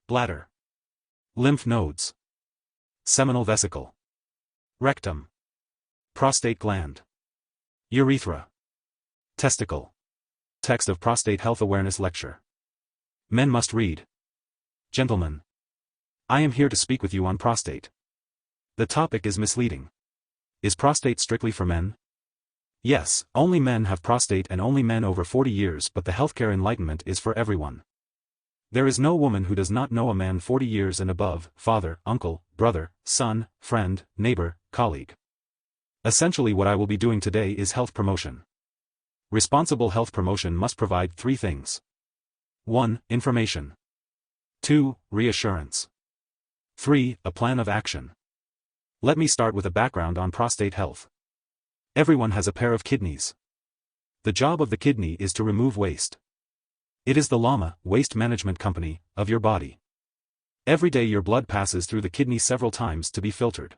bladder, lymph nodes, seminal vesicle, rectum, prostate gland, urethra, testicle. Text of Prostate Health Awareness Lecture. Men must read. Gentlemen, I am here to speak with you on prostate. The topic is misleading. Is prostate strictly for men? Yes, only men have prostate and only men over 40 years, but the healthcare enlightenment is for everyone. There is no woman who does not know a man 40 years and above, father, uncle, brother, son, friend, neighbor, colleague. Essentially what I will be doing today is health promotion. Responsible health promotion must provide 3 things. 1. Information. 2. Reassurance. 3. A plan of action. Let me start with a background on prostate health. Everyone has a pair of kidneys. The job of the kidney is to remove waste. It is the LAMA, waste management company, of your body. Every day your blood passes through the kidney several times to be filtered.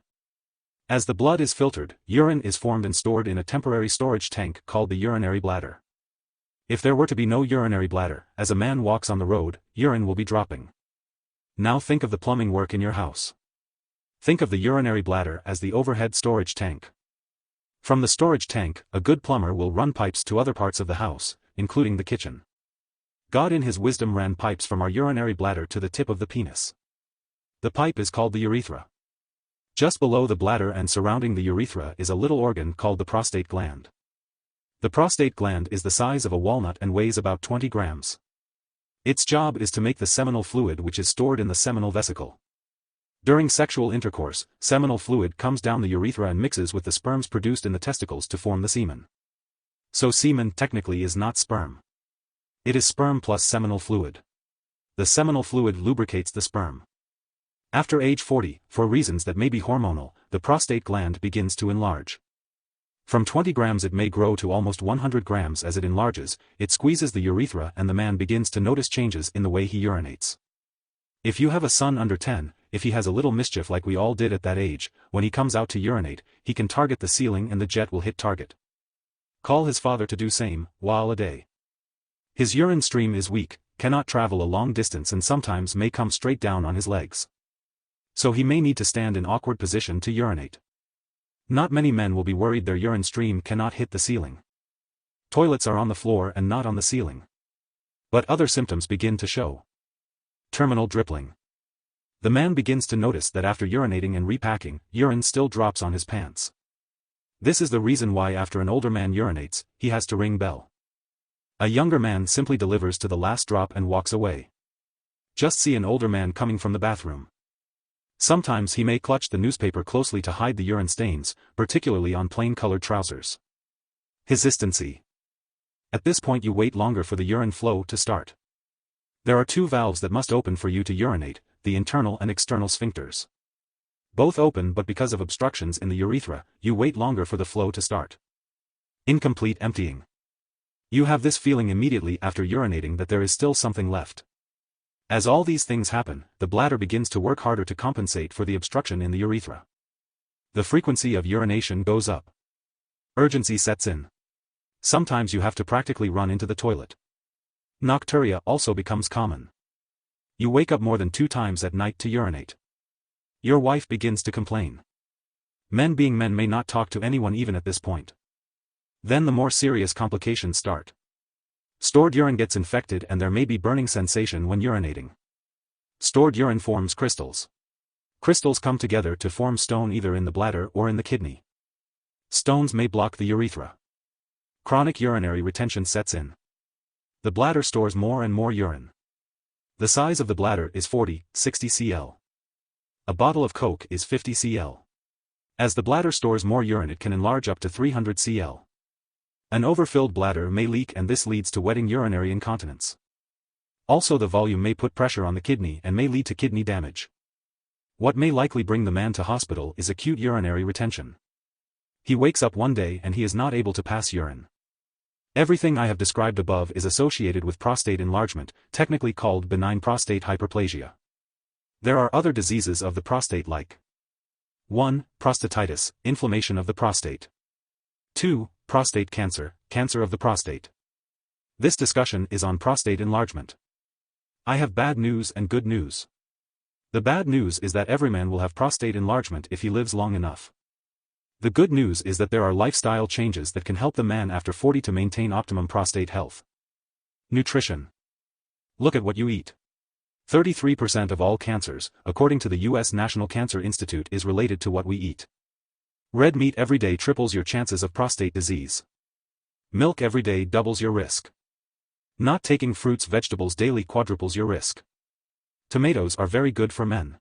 As the blood is filtered, urine is formed and stored in a temporary storage tank called the urinary bladder. If there were to be no urinary bladder, as a man walks on the road, urine will be dropping. Now think of the plumbing work in your house. Think of the urinary bladder as the overhead storage tank. From the storage tank, a good plumber will run pipes to other parts of the house, including the kitchen. God in his wisdom ran pipes from our urinary bladder to the tip of the penis. The pipe is called the urethra. Just below the bladder and surrounding the urethra is a little organ called the prostate gland. The prostate gland is the size of a walnut and weighs about 20 grams. Its job is to make the seminal fluid which is stored in the seminal vesicle. During sexual intercourse, seminal fluid comes down the urethra and mixes with the sperms produced in the testicles to form the semen. So semen technically is not sperm. It is sperm plus seminal fluid. The seminal fluid lubricates the sperm. After age 40, for reasons that may be hormonal, the prostate gland begins to enlarge. From 20 grams it may grow to almost 100 grams as it enlarges, it squeezes the urethra and the man begins to notice changes in the way he urinates. If you have a son under 10, if he has a little mischief like we all did at that age, when he comes out to urinate, he can target the ceiling and the jet will hit target. Call his father to do same, while a day. His urine stream is weak, cannot travel a long distance and sometimes may come straight down on his legs. So he may need to stand in awkward position to urinate. Not many men will be worried their urine stream cannot hit the ceiling. Toilets are on the floor and not on the ceiling. But other symptoms begin to show. Terminal dripping. The man begins to notice that after urinating and repacking, urine still drops on his pants. This is the reason why after an older man urinates, he has to ring bell. A younger man simply delivers to the last drop and walks away. Just see an older man coming from the bathroom. Sometimes he may clutch the newspaper closely to hide the urine stains, particularly on plain-colored trousers. Hesitancy. At this point you wait longer for the urine flow to start. There are 2 valves that must open for you to urinate, the internal and external sphincters. Both open, but because of obstructions in the urethra, you wait longer for the flow to start. Incomplete emptying. You have this feeling immediately after urinating that there is still something left. As all these things happen, the bladder begins to work harder to compensate for the obstruction in the urethra. The frequency of urination goes up. Urgency sets in. Sometimes you have to practically run into the toilet. Nocturia also becomes common. You wake up more than 2 times at night to urinate. Your wife begins to complain. Men being men may not talk to anyone even at this point. Then the more serious complications start. Stored urine gets infected and there may be burning sensation when urinating. Stored urine forms crystals. Crystals come together to form stone either in the bladder or in the kidney. Stones may block the urethra. Chronic urinary retention sets in. The bladder stores more and more urine. The size of the bladder is 40, 60 cl. A bottle of Coke is 50 cl. As the bladder stores more urine it can enlarge up to 300 cl. An overfilled bladder may leak and this leads to wetting urinary incontinence. Also the volume may put pressure on the kidney and may lead to kidney damage. What may likely bring the man to hospital is acute urinary retention. He wakes up one day and he is not able to pass urine. Everything I have described above is associated with prostate enlargement, technically called benign prostate hyperplasia. There are other diseases of the prostate like 1. Prostatitis, inflammation of the prostate. 2. Prostate cancer, cancer of the prostate. This discussion is on prostate enlargement. I have bad news and good news. The bad news is that every man will have prostate enlargement if he lives long enough. The good news is that there are lifestyle changes that can help the man after 40 to maintain optimum prostate health. Nutrition. Look at what you eat. 33% of all cancers, according to the U.S. National Cancer Institute, is related to what we eat. Red meat every day triples your chances of prostate disease. Milk every day doubles your risk. Not taking fruits vegetables daily quadruples your risk. Tomatoes are very good for men.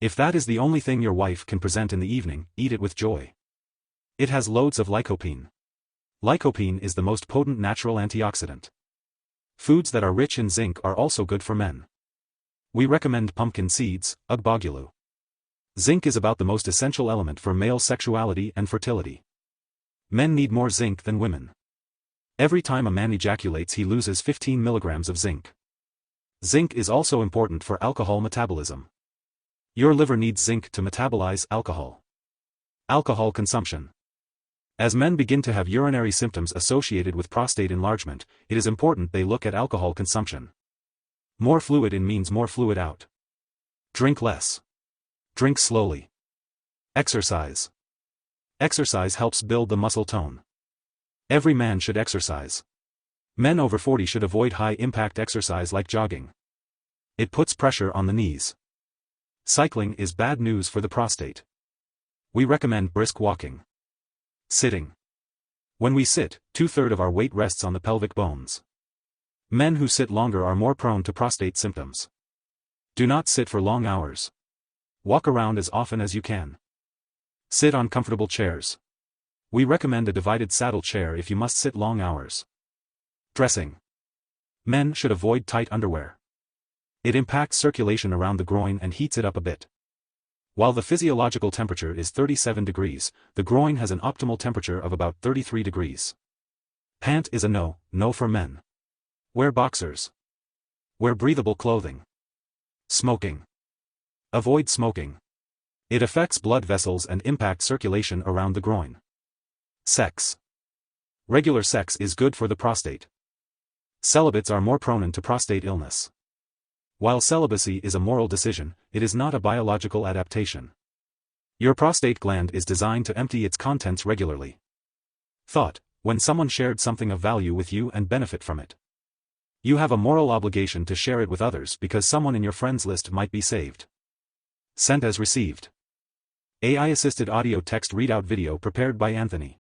If that is the only thing your wife can present in the evening, eat it with joy. It has loads of lycopene. Lycopene is the most potent natural antioxidant. Foods that are rich in zinc are also good for men. We recommend pumpkin seeds, Ugbogulu. Zinc is about the most essential element for male sexuality and fertility. Men need more zinc than women. Every time a man ejaculates he loses 15 milligrams of zinc. Zinc is also important for alcohol metabolism. Your liver needs zinc to metabolize alcohol. Alcohol consumption. As men begin to have urinary symptoms associated with prostate enlargement, it is important they look at alcohol consumption. More fluid in means more fluid out. Drink less. Drink slowly. Exercise. Exercise helps build the muscle tone. Every man should exercise. Men over 40 should avoid high-impact exercise like jogging. It puts pressure on the knees. Cycling is bad news for the prostate. We recommend brisk walking. Sitting. When we sit, 2/3 of our weight rests on the pelvic bones. Men who sit longer are more prone to prostate symptoms. Do not sit for long hours. Walk around as often as you can. Sit on comfortable chairs. We recommend a divided saddle chair if you must sit long hours. Dressing. Men should avoid tight underwear. It impacts circulation around the groin and heats it up a bit. While the physiological temperature is 37 degrees, the groin has an optimal temperature of about 33 degrees. Pant is a no for men. Wear boxers. Wear breathable clothing. Smoking. Avoid smoking. It affects blood vessels and impacts circulation around the groin. Sex. Regular sex is good for the prostate. Celibates are more prone to prostate illness. While celibacy is a moral decision, it is not a biological adaptation. Your prostate gland is designed to empty its contents regularly. Thought, when someone shared something of value with you and benefit from it. You have a moral obligation to share it with others because someone in your friends list might be saved. Sent as received. AI-assisted audio text readout video prepared by Anthony.